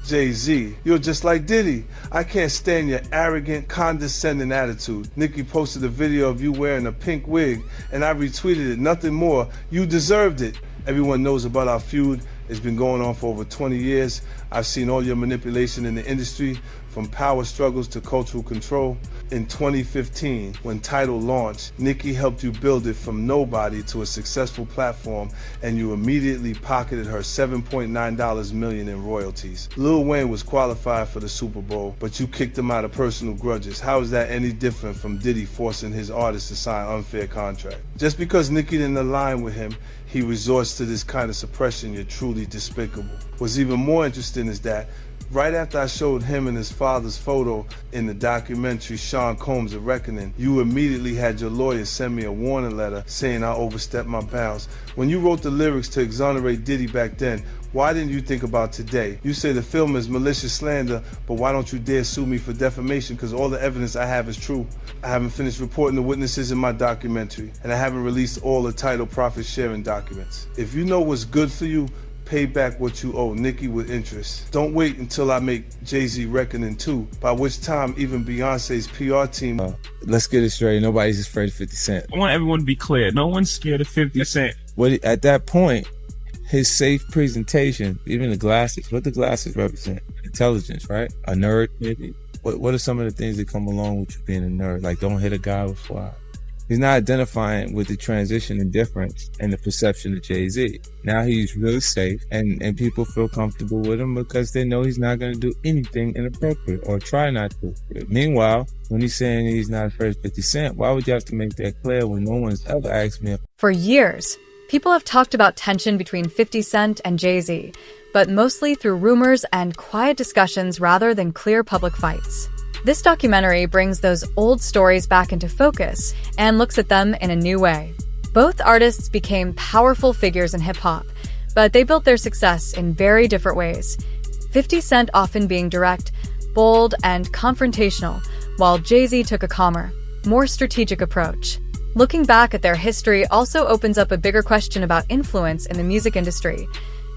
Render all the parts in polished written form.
Jay-Z, you're just like Diddy. I can't stand your arrogant, condescending attitude. Nicki posted a video of you wearing a pink wig, and I retweeted it. Nothing more. You deserved it. Everyone knows about our feud. It's been going on for over 20 years. I've seen all your manipulation in the industry, from power struggles to cultural control. In 2015, when Tidal launched, Nicki helped you build it from nobody to a successful platform, and you immediately pocketed her $7.9 million in royalties. Lil Wayne was qualified for the Super Bowl, but you kicked him out of personal grudges. How is that any different from Diddy forcing his artists to sign unfair contracts? Just because Nicki didn't align with him, he resorts to this kind of suppression. You're truly despicable. What's even more interesting is that right after I showed him and his father's photo in the documentary Sean Combs' A Reckoning, you immediately had your lawyer send me a warning letter saying I overstepped my bounds. When you wrote the lyrics to exonerate Diddy back then, why didn't you think about today? You say the film is malicious slander, but why don't you dare sue me for defamation? Because all the evidence I have is true. I haven't finished reporting the witnesses in my documentary, and I haven't released all the Tidal profit sharing documents. If you know what's good for you, pay back what you owe Nicki with interest. Don't wait until I make Jay-Z Reckoning 2, by which time even Beyonce's PR team... Let's get it straight. Nobody's afraid of 50 Cent. I want everyone to be clear. No one's scared of 50 Cent. At that point, his safe presentation, even the glasses, what the glasses represent? Intelligence, right? A nerd, maybe? What are some of the things that come along with you being a nerd? Like, don't hit a guy with fire. He's not identifying with the transition and difference and the perception of Jay-Z. Now he's really safe, and people feel comfortable with him because they know he's not going to do anything inappropriate or try not to. Meanwhile, when he's saying he's not afraid of 50 Cent, why would you have to make that clear when no one's ever asked me? For years, people have talked about tension between 50 Cent and Jay-Z, but mostly through rumors and quiet discussions rather than clear public fights. This documentary brings those old stories back into focus and looks at them in a new way. Both artists became powerful figures in hip-hop, but they built their success in very different ways. 50 Cent often being direct, bold, and confrontational, while Jay-Z took a calmer, more strategic approach. Looking back at their history also opens up a bigger question about influence in the music industry.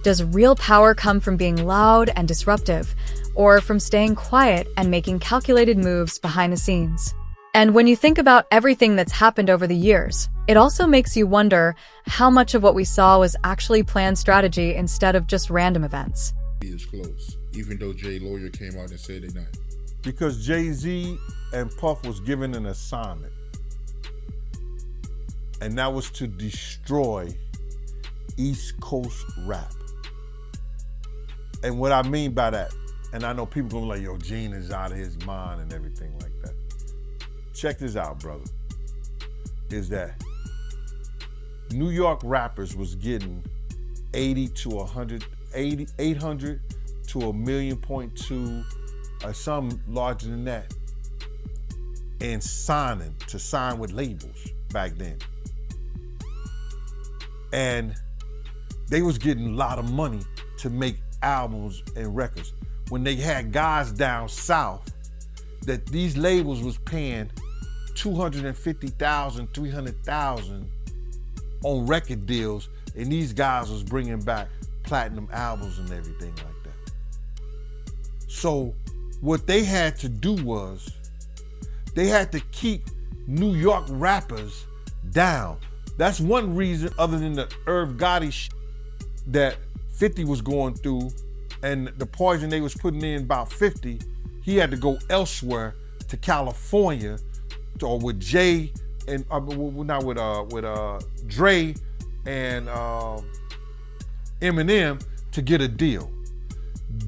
Does real power come from being loud and disruptive, or from staying quiet and making calculated moves behind the scenes? And when you think about everything that's happened over the years, it also makes you wonder how much of what we saw was actually planned strategy instead of just random events. He is close, even though Jay's lawyer came out and said they're not. Because Jay-Z and Puff was given an assignment, and that was to destroy East Coast rap. And what I mean by that, and I know people gonna be like, yo, Gene is out of his mind and everything like that. Check this out, brother. Is that New York rappers was getting 800 to 1.2 million, or some larger than that, and to sign with labels back then. And they was getting a lot of money to make albums and records. When they had guys down south that these labels was paying $250,000, $300,000 on record deals, and these guys was bringing back platinum albums and everything like that. So what they had to do was they had to keep New York rappers down. That's one reason, other than the Irv Gotti shit that 50 was going through and the poison they was putting in about 50, he had to go elsewhere to California, or with Jay and not with Dre and Eminem to get a deal.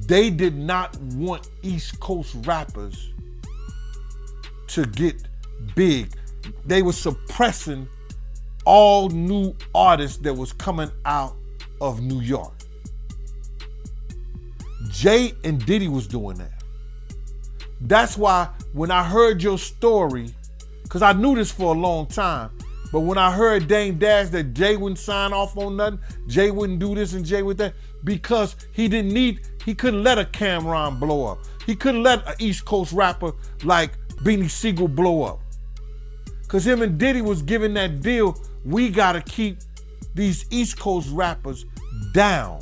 They did not want East Coast rappers to get big. They were suppressing all new artists that was coming out of New York. Jay and Diddy was doing that. That's why when I heard your story, because I knew this for a long time, but when I heard Dame Dash that Jay wouldn't sign off on nothing, Jay wouldn't do this and Jay would that, because he couldn't let a Cameron blow up. He couldn't let an East Coast rapper like Beanie Siegel blow up. Because him and Diddy was giving that deal, we gotta keep these East Coast rappers down.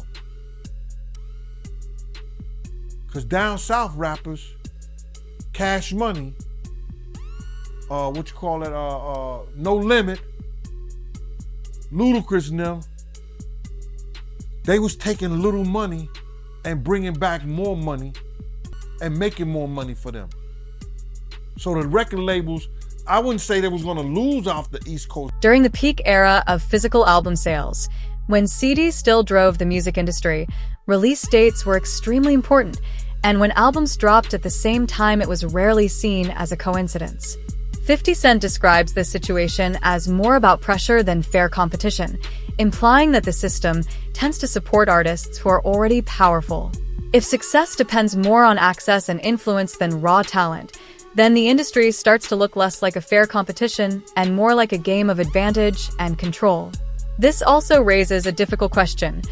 Because down south rappers, Cash Money, No Limit, Ludacris and them, they was taking little money and bringing back more money and making more money for them. So the record labels, I wouldn't say they was gonna lose off the East Coast. During the peak era of physical album sales, when CDs still drove the music industry, release dates were extremely important, and when albums dropped at the same time, it was rarely seen as a coincidence. 50 Cent describes this situation as more about pressure than fair competition, implying that the system tends to support artists who are already powerful. If success depends more on access and influence than raw talent, then the industry starts to look less like a fair competition and more like a game of advantage and control. This also raises a difficult question.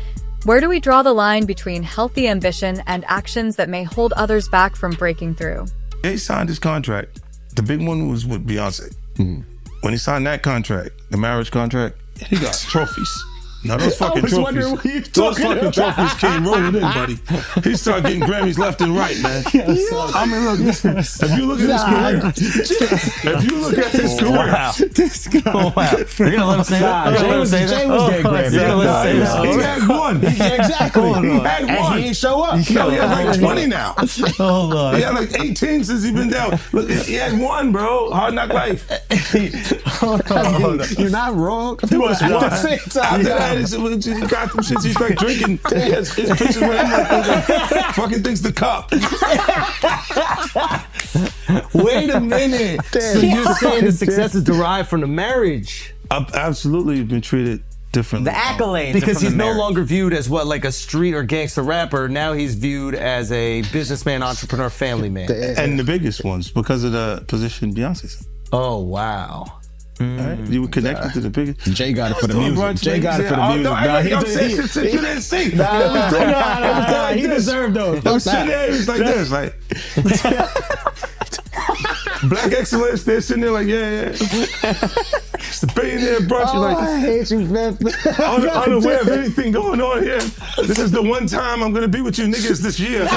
Where do we draw the line between healthy ambition and actions that may hold others back from breaking through? He signed his contract. The big one was with Beyonce. When he signed that contract, the marriage contract, he got trophies. Now those fucking trophies, those fucking trophies came rolling in, buddy. He started getting Grammys left and right, man. I mean, look, if you look at his career, This guy. You're gonna let him say that? Jay was getting Grammys. he had one. Exactly. He had And one. he ain't show up. Yo, he had like 20 now. Hold on. He had like 18 since he been down. Look, he had one, bro. Hard Knock Life. Hold on. You're not wrong. At the same time. After that, he got them shits. He's like drinking. His pictures with him like fucking things the cup. Wait a minute. So you're saying the success is derived from the marriage? I've absolutely been treated differently. The accolades. Because he's no marriage. longer viewed as what, like a street or gangster rapper. Now he's viewed as a businessman, entrepreneur, family man. And the biggest ones because of the position Beyonce's. Oh, wow. Right? You were connected to the biggest. Jay got it for the music. Jay got it for the music. You didn't see. He deserved those. I'm sitting there, it's like this, like Black excellence. They're sitting there like, yeah. It's the billionaire brunch. You're like, I hate you, man. unaware of anything going on here. This is the one time I'm gonna be with you niggas this year.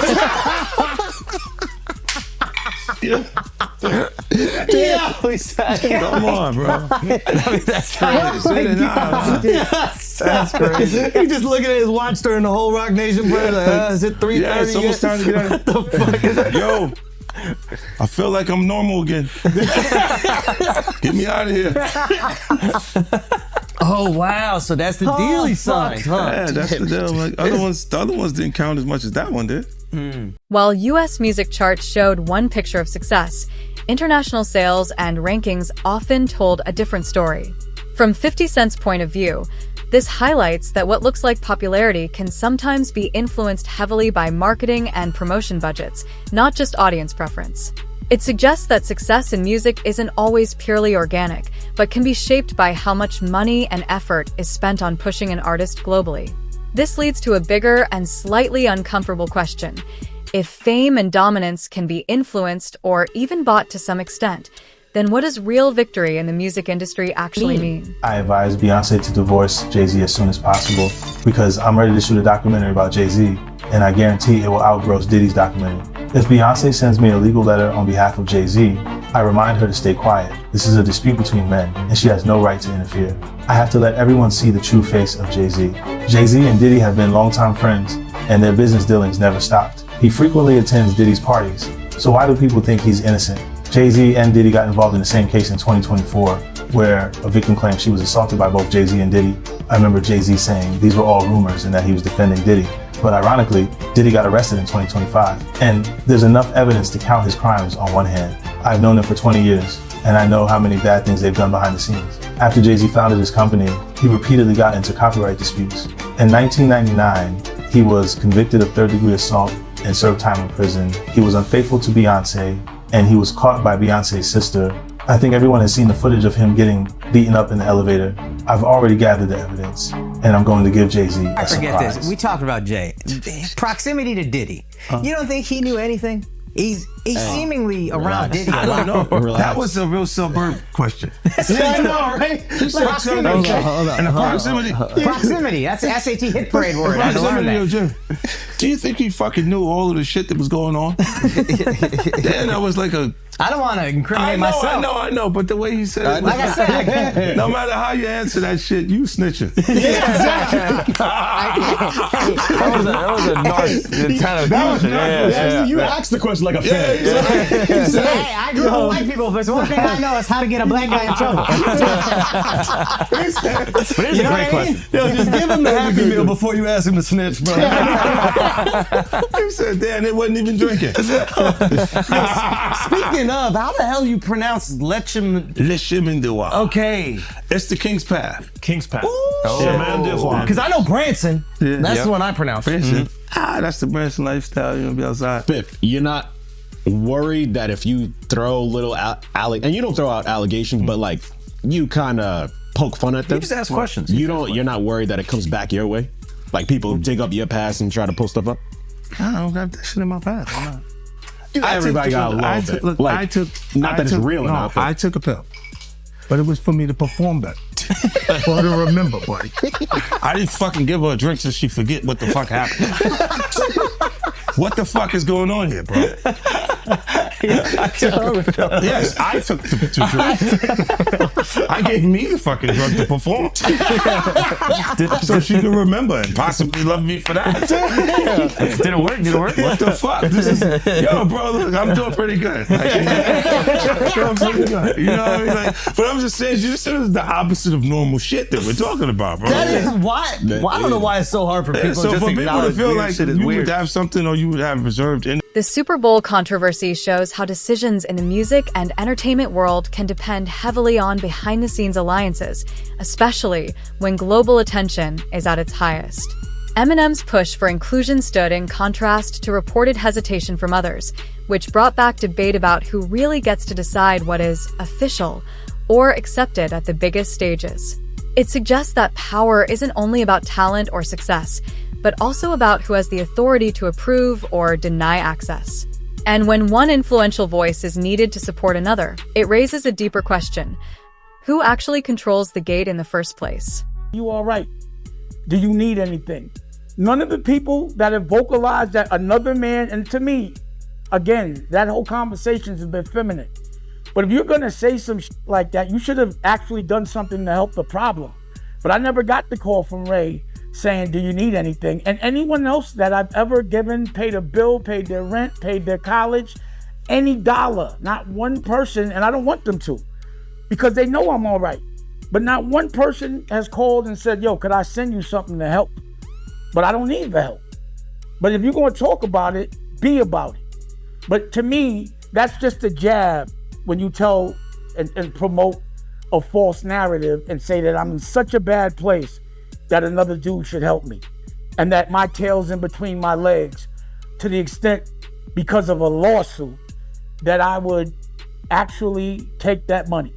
Yeah. Come on, bro. That's crazy. That's crazy. He just looking at his watch during the whole Rock Nation prayer. Like, is it 3:30? Yeah, it's almost time to get out. What the fuck is that? Yo, I feel like I'm normal again. Get me out of here. Oh wow! So that's the deal he signed, huh? Yeah, that's the deal. Like, the other ones didn't count as much as that one did. While US music charts showed one picture of success, international sales and rankings often told a different story. From 50 Cent's point of view, this highlights that what looks like popularity can sometimes be influenced heavily by marketing and promotion budgets, not just audience preference. It suggests that success in music isn't always purely organic, but can be shaped by how much money and effort is spent on pushing an artist globally. This leads to a bigger and slightly uncomfortable question. If fame and dominance can be influenced or even bought to some extent, then what does real victory in the music industry actually mean? I advise Beyonce to divorce Jay-Z as soon as possible because I'm ready to shoot a documentary about Jay-Z, and I guarantee it will outgross Diddy's documentary. If Beyonce sends me a legal letter on behalf of Jay-Z, I remind her to stay quiet. This is a dispute between men, and she has no right to interfere. I have to let everyone see the true face of Jay-Z. Jay-Z and Diddy have been longtime friends, and their business dealings never stopped. He frequently attends Diddy's parties, so why do people think he's innocent? Jay-Z and Diddy got involved in the same case in 2024, where a victim claimed she was assaulted by both Jay-Z and Diddy. I remember Jay-Z saying these were all rumors and that he was defending Diddy. But ironically, Diddy got arrested in 2025, and there's enough evidence to count his crimes on one hand. I've known them for 20 years, and I know how many bad things they've done behind the scenes. After Jay-Z founded his company, he repeatedly got into copyright disputes. In 1999, he was convicted of third-degree assault and served time in prison. He was unfaithful to Beyonce, and he was caught by Beyonce's sister. I think everyone has seen the footage of him getting beaten up in the elevator. I've already gathered the evidence, and I'm going to give Jay-Z a I forget surprise. this. We talked about Jay. Proximity to Diddy. You don't think he knew anything? He's He's seemingly around Diddy. I don't know. That was a real suburb question. Yeah, I know, right? Proximity. And the proximity. Proximity. That's the SAT hit parade word. I had to learn that. Do you think he fucking knew all of the shit that was going on? Yeah, that was like a... I don't want to incriminate myself. I know, but the way he said it, like I said, no matter how you answer that shit, you snitching. yeah, exactly. That was a nice kind of question. You asked the question like a fan. Hey, I grew up with white people, but the one thing I know is how to get a black guy in trouble. But it's a great question. Yo, just give him the Happy Meal before you ask him to snitch, bro. You said, damn, it wasn't even drinking. Speaking of, how the hell you pronounce Lechemin-Dewa. Okay. It's the King's Path. King's Path. Chemin-Dewa. Because I know Branson. That's the one I pronounce. Branson. That's the Branson lifestyle. You're going to be outside. Biff, you're not worried that if you throw little and you don't throw out allegations, but like you kind of poke fun at them. You just ask questions. You're not worried that it comes back your way? Like people dig up your past and try to pull stuff up? I don't got that shit in my past. I'm not. Everybody got a little bit. Like, not that it's real enough. I took a pill, but it was for me to perform better. For her to remember, buddy. I didn't fucking give her a drink so she forget what the fuck happened. What the fuck is going on here, bro? Yes, I took the drink. I gave me the fucking drug to perform. So she can remember and possibly love me for that. Did it work? What the fuck? Yo, bro, look, I'm doing pretty good. Like, you know what I mean? Like, but I'm just saying, this is the opposite of normal shit that we're talking about, bro. That is why. I don't know why it's so hard for people so to just for people to feel like shit is you weird. would have something or you would have reserved in. The Super Bowl controversy shows how decisions in the music and entertainment world can depend heavily on behind-the-scenes alliances, especially when global attention is at its highest. Eminem's push for inclusion stood in contrast to reported hesitation from others, which brought back debate about who really gets to decide what is official or accepted at the biggest stages. It suggests that power isn't only about talent or success, but also about who has the authority to approve or deny access. And when one influential voice is needed to support another, it raises a deeper question. Who actually controls the gate in the first place? You all right? Do you need anything? None of the people that have vocalized that another man, and to me, again, that whole conversation has been feminine. But if you're gonna say some like that, you should have actually done something to help the problem. But I never got the call from Ray saying, do you need anything? And anyone else that I've ever given, paid a bill, paid their rent, paid their college, any dollar, not one person, and I don't want them to, because they know I'm all right. But not one person has called and said, yo, could I send you something to help? But I don't need the help. But if you're gonna talk about it, be about it. But to me, that's just a jab when you tell and promote a false narrative and say that I'm in such a bad place that another dude should help me, and that my tail's in between my legs to the extent, because of a lawsuit, that I would actually take that money.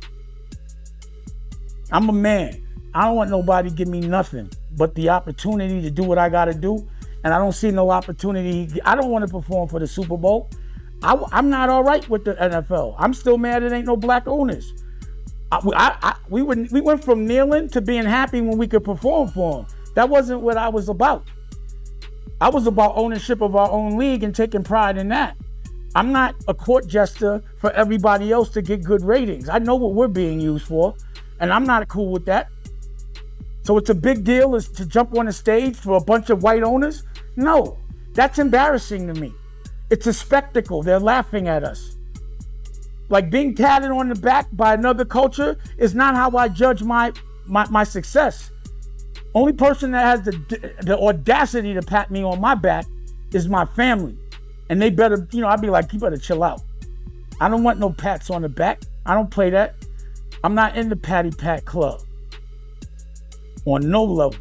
I'm a man. I don't want nobody to give me nothing but the opportunity to do what I gotta do, and I don't see no opportunity. I don't want to perform for the Super Bowl. I'm not all right with the NFL. I'm still mad it ain't no black owners. We went from kneeling to being happy when we could perform for them. That wasn't what I was about. I was about ownership of our own league and taking pride in that. I'm not a court jester for everybody else to get good ratings. I know what we're being used for, and I'm not cool with that. So it's a big deal is to jump on a stage for a bunch of white owners? No, that's embarrassing to me. It's a spectacle. They're laughing at us. Like being tatted on the back by another culture is not how I judge my success. Only person that has the audacity to pat me on my back is my family. And they better, I'd be like, you better chill out. I don't want no pats on the back. I don't play that. I'm not in the patty pat club. On no level.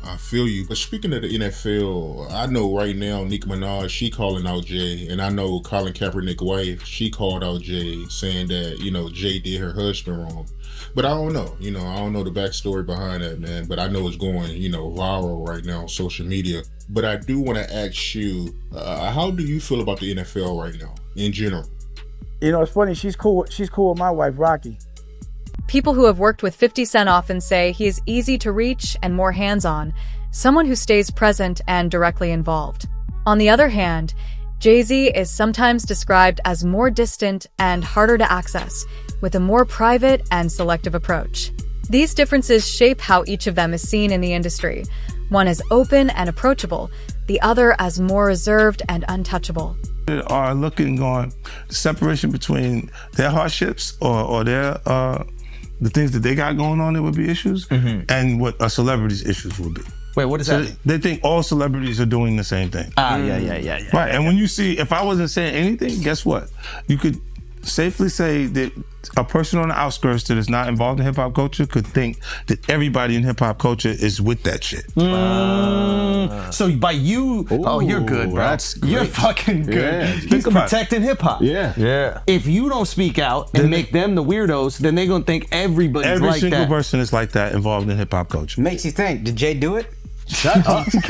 I feel you. But speaking of the NFL, I know right now Nicki Minaj, she calling out Jay. And I know Colin Kaepernick's wife, she called out Jay saying that, Jay did her husband wrong. But I don't know. I don't know the backstory behind that, man. But I know it's going, viral right now on social media. But I do want to ask you, how do you feel about the NFL right now? in general? You know, it's funny. She's cool. She's cool with my wife, Rocky. People who have worked with 50 Cent often say he is easy to reach and more hands-on, someone who stays present and directly involved. On the other hand, Jay-Z is sometimes described as more distant and harder to access, with a more private and selective approach. These differences shape how each of them is seen in the industry. One as open and approachable, the other as more reserved and untouchable. Are looking on the separation between their hardships or their the things that they got going on that would be issues, and what a celebrity's issues would be. Wait, what is that? They think all celebrities are doing the same thing. Yeah. Right, and when you see, if I wasn't saying anything, guess what? You could safely say that a person on the outskirts that is not involved in hip hop culture could think that everybody in hip hop culture is with that shit. So by you, you're good, bro. That's great. You're fucking good. Yeah. He's protecting hip hop. Yeah. If you don't speak out and make them the weirdos, then they're gonna think everybody's Every like single that. person is like that involved in hip hop culture. Makes you think, did Jay do it? Shut up. He's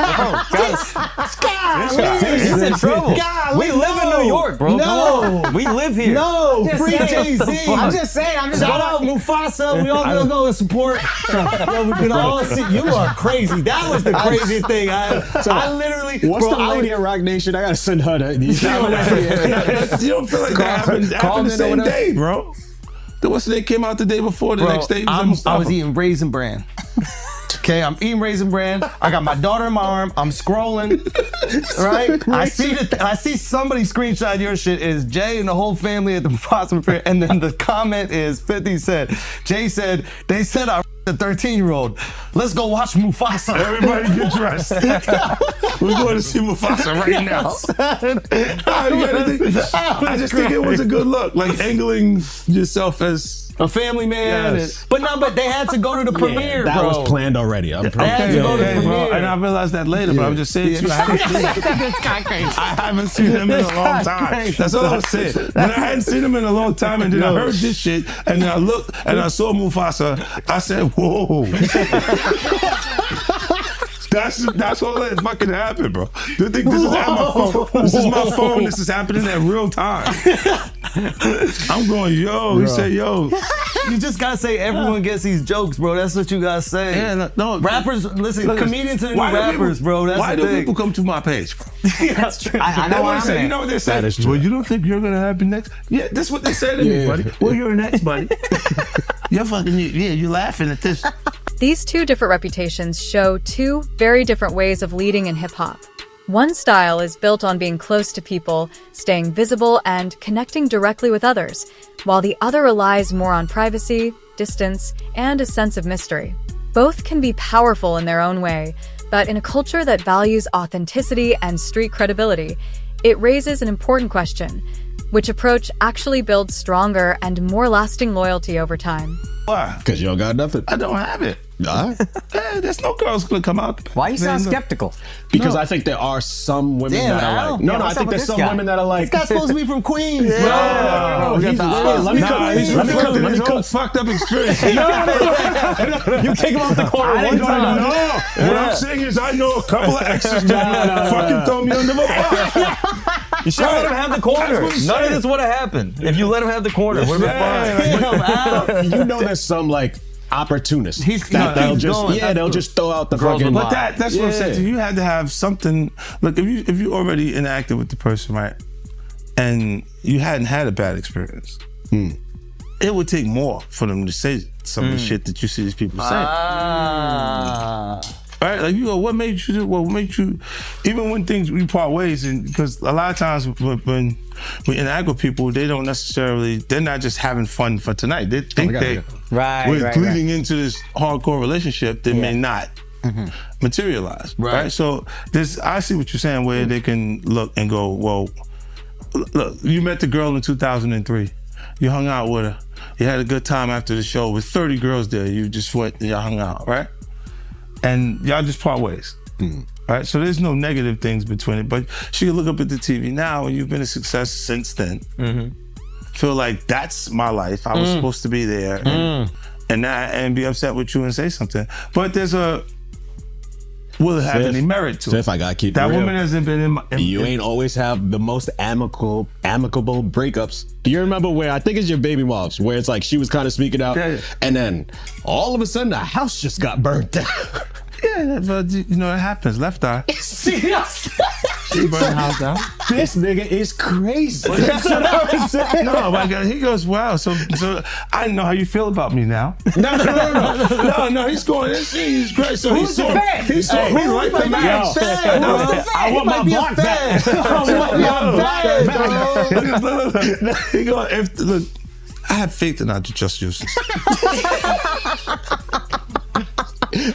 in trouble. We live in New York, bro. No. Come on. We live here. No, Free Jay-Z. I'm just saying. Shout out Mufasa. We all gonna go and support. Yo, we can all see. You are crazy. That was the craziest thing. I literally. What's bro, the lady at Rock Nation? I gotta send her these. You don't feel like that happened the same day, bro. What's the day came out the day before, the next day? I was eating Raisin Bran. Okay, I'm eating Raisin Bran. I got my daughter in my arm. I'm scrolling, right? I see somebody screenshot your shit. Is Jay and the whole family at the Mufasa Fair, and then the comment is 50 Cent. Jay said they said I a 13-year-old. Let's go watch Mufasa. Everybody get dressed. We're going to see Mufasa right now. I just think it was a good look, like angling yourself as a family man. Yes. But they had to go to the premiere, that bro. was planned already. I'm They had to go to the bro. premiere. And I realized that later, but I'm just saying to you, I haven't seen him in a long time. That's all I was saying. When I hadn't seen him in a long time, and then I heard this shit, and then I looked and I saw Mufasa, I said, whoa. That's all that fucking happened, bro. You think this is at my phone? This is my phone. This is happening at real time. I'm going, yo. He said, yo. You just gotta say everyone gets these jokes, bro. That's what you gotta say. Yeah, no. Rappers, listen, comedians are the new rappers, bro. That's why the do thing. people come to my page, bro? That's true. I know what I'm You saying. know what they say? That is true. Well, you don't think you're gonna happen next? Yeah, that's what they said to me, buddy. Well, you're next, buddy. You're fucking, you're laughing at this. These two different reputations show two very different ways of leading in hip-hop. One style is built on being close to people, staying visible, and connecting directly with others, while the other relies more on privacy, distance, and a sense of mystery. Both can be powerful in their own way, but in a culture that values authenticity and street credibility, it raises an important question: which approach actually builds stronger and more lasting loyalty over time? Why? Because you don't got nothing. I don't have it. All right. There's no girls gonna come out. Why you sound skeptical? Because I think there are some women that are like. No, I think there's some women that are like. This guy's supposed to be from Queens, bro. Let me cook fucked up experience. You take him off the corner one time. No, what I'm saying is I know a couple of exes that fucking throw me under the bus. You should let him have the corner. None of this would have happened if you let him have the corner. Would have been fine. You know, there's some like opportunists. They'll just throw out the girls. fucking. But that's what I'm saying. You had to have something. Look, if you already interacted with the person, right, and you hadn't had a bad experience, it would take more for them to say some of the shit that you see these people say. Right? Like, you go, what made you do? What made you? Even when we part ways, and because a lot of times when we interact with people, they're not just having fun for tonight. They think we're leading into this hardcore relationship that may not materialize. Right? So I see what you're saying, where they can look and go, well, look, you met the girl in 2003. You hung out with her. You had a good time after the show with 30 girls there. You just went and y'all hung out, right? And y'all just part ways, right? So there's no negative things between it, but she can look up at the TV now, and you've been a success since then. Feel like that's my life. I was supposed to be there, and be upset with you and say something. But there's will have any merit to it. If I gotta keep it that real, woman hasn't been in you ain't always have the most amicable breakups. Do you remember where, I think it's your baby moms, where it's like she was kind of speaking out, and then all of a sudden the house just got burnt down. Yeah, but you know, it happens. Left eye. She burned the house down. This nigga is crazy. That's what I was saying. No, my God, he goes, wow. So I know how you feel about me now. No, he's going. He's great. So he saw me like the man. I want my block back. He go, look, I have faith in our just justice.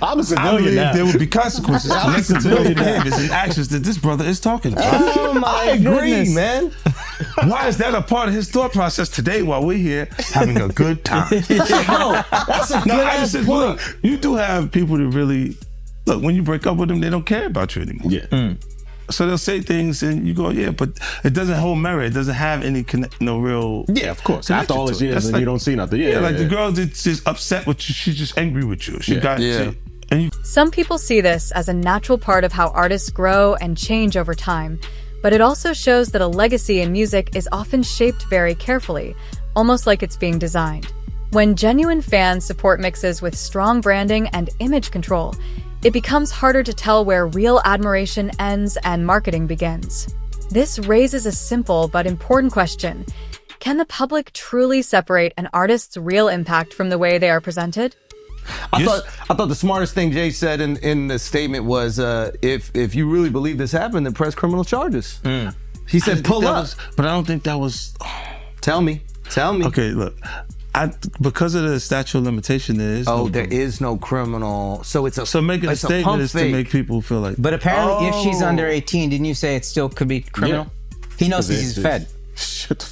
I'm a I civilian believe now. there would be consequences connected to those behaviors and actions that this brother is talking about. Oh my goodness, man. Why is that a part of his thought process today while we're here having a good time? That's a good ass point. Look, you do have people that really, look, when you break up with them, they don't care about you anymore. Yeah. So they'll say things and you go, yeah, but it doesn't hold merit. It doesn't have any no real. Yeah, of course. After all these years, That's and like, you don't see nothing. Yeah, like the girl that's just upset with you. She's just angry with you. She got and you. Some people see this as a natural part of how artists grow and change over time, but it also shows that a legacy in music is often shaped very carefully, almost like it's being designed. When genuine fans support mixes with strong branding and image control, it becomes harder to tell where real admiration ends and marketing begins. This raises a simple but important question. Can the public truly separate an artist's real impact from the way they are presented? I thought the smartest thing Jay said in the statement was, if you really believe this happened, then press criminal charges. He said, pull up. But I don't think that was. Tell me. Okay, look. Because of the statute of limitation, there is there is no criminal. So it's a so making a statement is to make people feel like. But apparently, if she's under 18, didn't you say it still could be criminal? Yeah. He knows he's fed.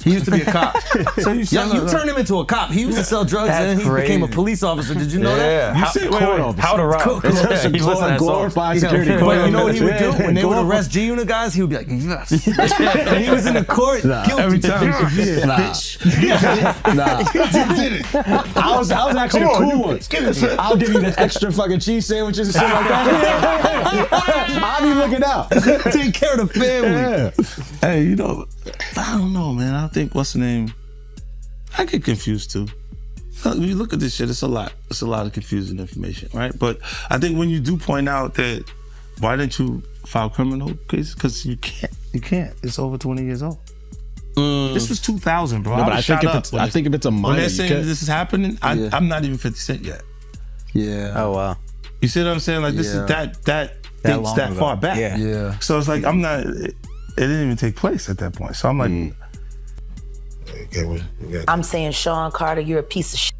He used to be a cop. So you turned him into a cop. He used to sell drugs and then he became a police officer. Did you know that? You say, how to rob. Glorified security. But you know what he would do? When they would arrest G-Unit guys, he would be like, yes. And he was in the court. Every time. Bitch. I was actually the cool one. I'll give you the extra fucking cheese sandwiches and shit like that. I'll be looking out. Take care of the family. Hey, you know, I don't know, man. I think, what's the name? I get confused too. When you look at this shit, it's a lot of confusing information, right? But I think when you do point out that, why didn't you file criminal cases? Because you can't. It's over 20 years old. This was 2000, bro. No, but I think if it's a minor, when they're saying this is happening, I'm not even 50 Cent yet. Yeah. Oh wow. You see what I'm saying? Like this is that dates that far back. Yeah. So it's like it didn't even take place at that point. So I'm like, I'm saying, Sean Carter, you're a piece of shit.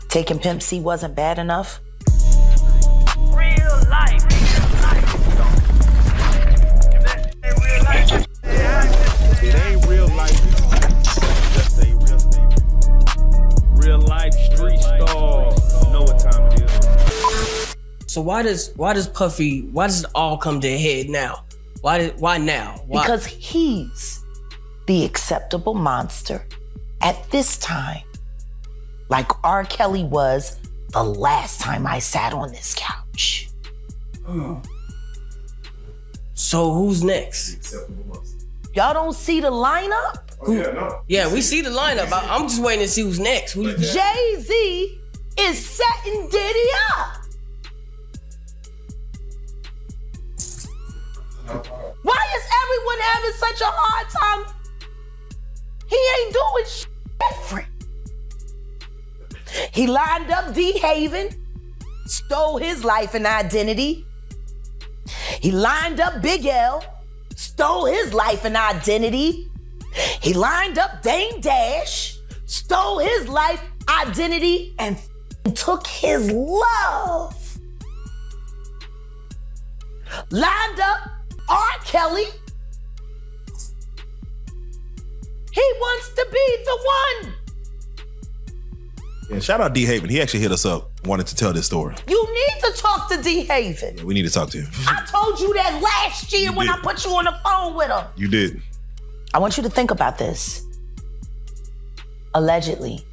Taking Pimp C wasn't bad enough. Real life. It ain't real life. Just say real thing. Real life street star. Know what time it is. So why does it all come to a head now? Why now? Why? Because he's the acceptable monster at this time, like R. Kelly was the last time I sat on this couch. So who's next? Y'all don't see the lineup? Yeah, we see the lineup. I'm just waiting to see who's next. Jay-Z is setting Diddy up. Why is everyone having such a hard time? He ain't doing shit different. He lined up D. Haven, stole his life and identity. He lined up Big L, stole his life and identity. He lined up Dame Dash, stole his life, identity, and took his love. Lined up R. Kelly. He wants to be the one. Yeah, shout out D. Haven. He actually hit us up, wanted to tell this story. You need to talk to D. Haven. Yeah, we need to talk to him. I told you that last year when I put you on the phone with him. You did. I want you to think about this. Allegedly,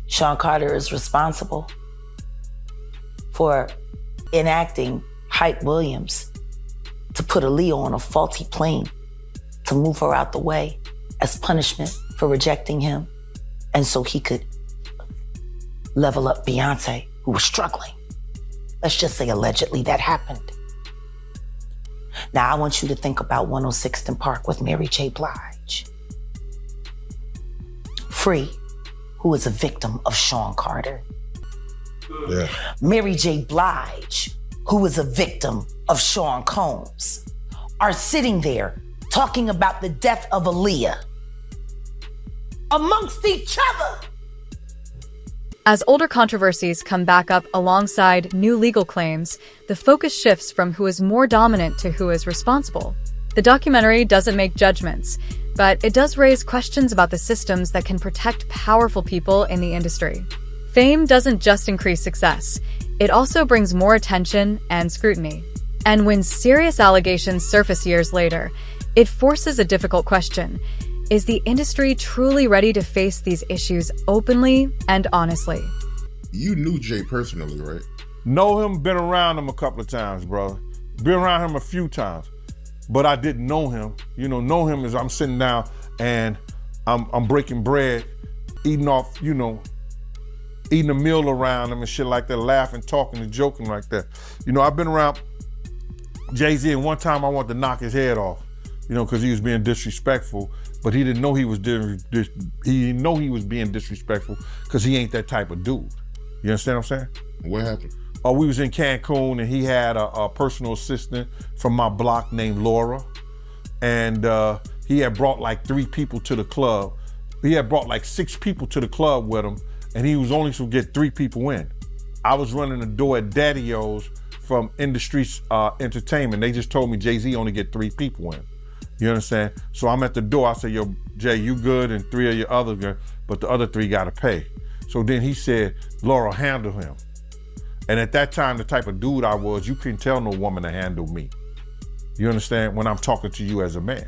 Sean Carter is responsible for enacting Hype Williams to put Aaliyah on a faulty plane to move her out the way as punishment for rejecting him, and so he could level up Beyonce, who was struggling. Let's just say allegedly that happened. Now I want you to think about 106th and Park with Mary J. Blige. Free, who is a victim of Sean Carter. Yeah. Mary J. Blige, who is a victim of Sean Combs, are sitting there talking about the death of Aaliyah amongst each other. As older controversies come back up alongside new legal claims, the focus shifts from who is more dominant to who is responsible. The documentary doesn't make judgments, but it does raise questions about the systems that can protect powerful people in the industry. Fame doesn't just increase success, it also brings more attention and scrutiny. And when serious allegations surface years later, it forces a difficult question. Is the industry truly ready to face these issues openly and honestly? You knew Jay personally, right? Know him, been around him a couple of times, brother. Been around him a few times, but I didn't know him. You know him as I'm sitting down and I'm breaking bread, eating off, eating a meal around him and shit like that, laughing, talking, and joking like that. I've been around Jay-Z, and one time I wanted to knock his head off, because he was being disrespectful. But he didn't know he was being disrespectful because he ain't that type of dude. You understand what I'm saying? What happened? We was in Cancun and he had a personal assistant from my block named Laura. And he had brought like 3 people to the club. He had brought like 6 people to the club with him, and he was only supposed to get 3 people in. I was running the door at Daddy-O's from Industry Entertainment. They just told me Jay-Z only get 3 people in. You understand? So I'm at the door. I said, yo, Jay, you good, and 3 of your other good, but the other 3 gotta pay. So then he said, Laura, handle him. And at that time, the type of dude I was, you couldn't tell no woman to handle me. You understand? When I'm talking to you as a man.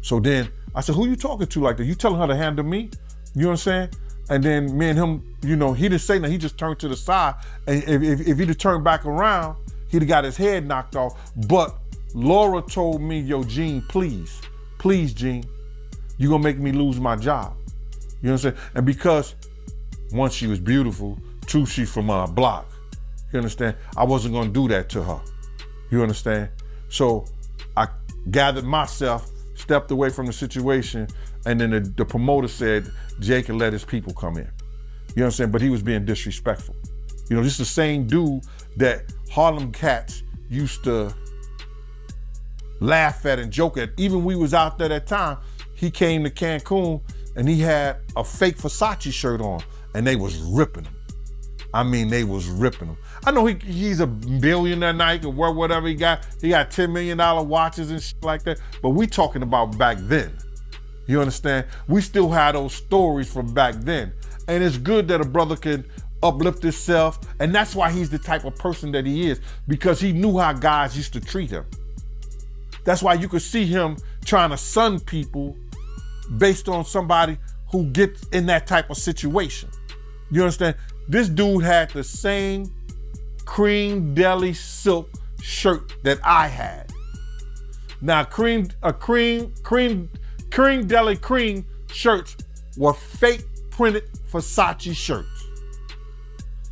So then I said, who you talking to like that? You telling her to handle me? You understand? And then me and him, he didn't say nothing. He just turned to the side. And if he'd have turned back around, he'd have got his head knocked off. But Laura told me, yo, Gene, please, Gene, you gonna make me lose my job. You know what I'm saying? And because, 1, she was beautiful, 2, she's from our block. You understand? I wasn't gonna do that to her. You understand? So I gathered myself, stepped away from the situation, and then the promoter said Jay can let his people come in. You know what I'm saying? But he was being disrespectful. This is the same dude that Harlem cats used to laugh at and joke at. Even we was out there that time, he came to Cancun and he had a fake Versace shirt on and they was ripping him. I mean, they was ripping him. I know he's a billionaire now, he can wear whatever he got. He got $10 million watches and shit like that, but we talking about back then. You understand? We still have those stories from back then. And it's good that a brother can uplift himself, and that's why he's the type of person that he is, because he knew how guys used to treat him. That's why you could see him trying to sun people based on somebody who gets in that type of situation. You understand? This dude had the same cream deli silk shirt that I had. Now, cream deli cream shirts were fake printed Versace shirts.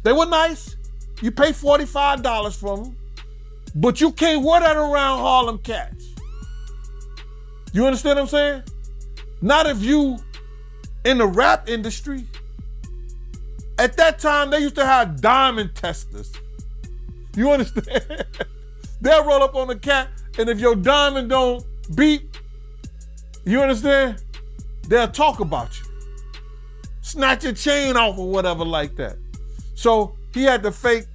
They were nice. You pay $45 for them, but you can't wear that around Harlem cats. You understand what I'm saying? Not if you in the rap industry. At that time, they used to have diamond testers. You understand? They'll roll up on the cat, and if your diamond don't beat, you understand? They'll talk about you. Snatch your chain off or whatever like that. So he had the fake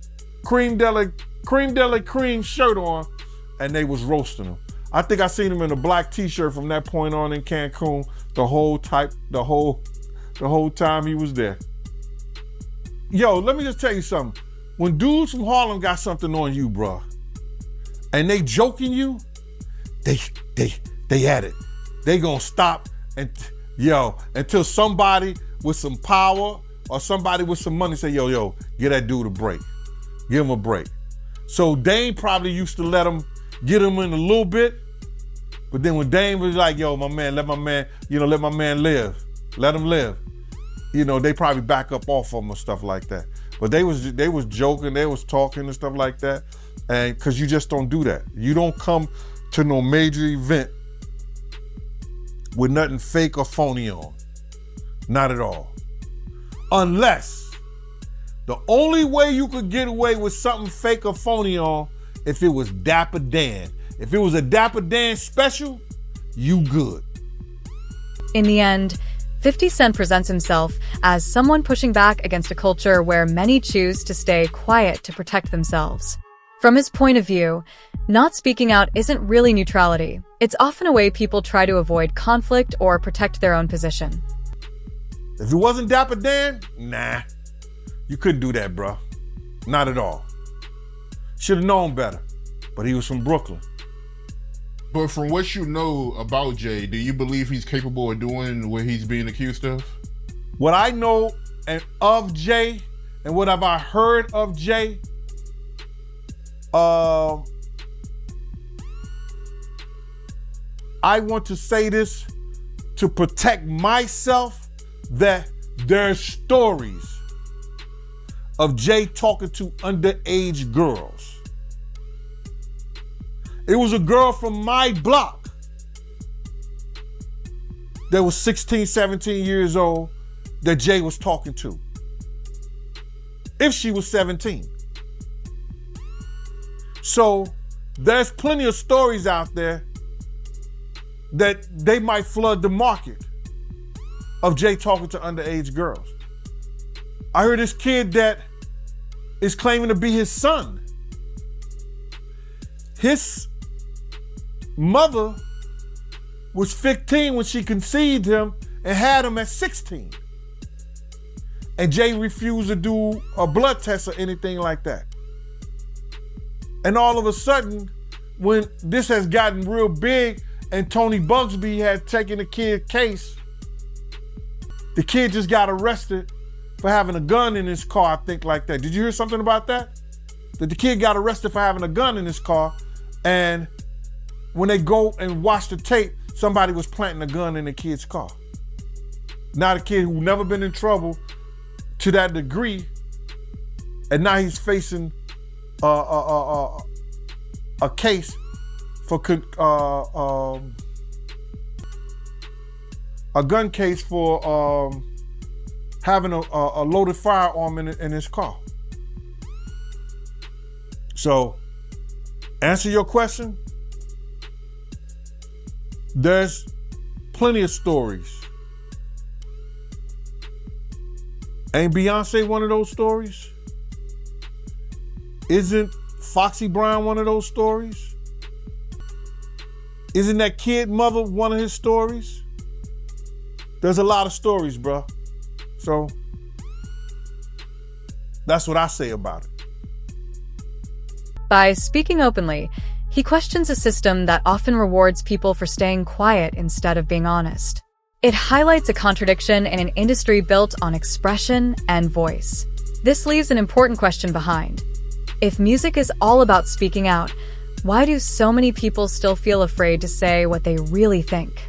cream deli cream shirt on, and they was roasting him. I think I seen him in a black t-shirt from that point on in Cancun the whole time he was there. Yo, let me just tell you something. When dudes from Harlem got something on you, bro, and they joking you, they at it. They gonna stop until somebody with some power or somebody with some money say, yo, give that dude a break. Give him a break. So Dame probably used to let him get him in a little bit. But then when Dame was like, yo, my man, let my man live. Let him live. You know, they probably back up off of him or stuff like that. But they was joking, they was talking and stuff like that. And cause you just don't do that. You don't come to no major event with nothing fake or phony on. Not at all. Unless the only way you could get away with something fake or phony on, if it was Dapper Dan. If it was a Dapper Dan special, you good. In the end, 50 Cent presents himself as someone pushing back against a culture where many choose to stay quiet to protect themselves. From his point of view, not speaking out isn't really neutrality. It's often a way people try to avoid conflict or protect their own position. If it wasn't Dapper Dan, nah, you couldn't do that, bro. Not at all. Should have known better, but he was from Brooklyn. But from what you know about Jay, do you believe he's capable of doing what he's being accused of? What I know of Jay, and what have I heard of Jay, I want to say this to protect myself, that there's stories of Jay talking to underage girls. It was a girl from my block that was 16, 17 years old that Jay was talking to. If she was 17. So there's plenty of stories out there that they might flood the market of Jay talking to underage girls. I heard this kid that is claiming to be his son. His mother was 15 when she conceived him and had him at 16. And Jay refused to do a blood test or anything like that. And all of a sudden, when this has gotten real big and Tony Bugsby had taken the kid's case, the kid just got arrested for having a gun in his car, I think, like that. Did you hear something about that? That the kid got arrested for having a gun in his car, and when they go and watch the tape, somebody was planting a gun in the kid's car. Now the kid who never been in trouble to that degree, and now he's facing a case for a gun case for having a loaded firearm in his car. So, answer your question. There's plenty of stories. Ain't Beyonce one of those stories? Isn't Foxy Brown one of those stories? Isn't that kid mother one of his stories? There's a lot of stories, bro. So that's what I say about it. By speaking openly, he questions a system that often rewards people for staying quiet instead of being honest. It highlights a contradiction in an industry built on expression and voice. This leaves an important question behind. If music is all about speaking out, why do so many people still feel afraid to say what they really think?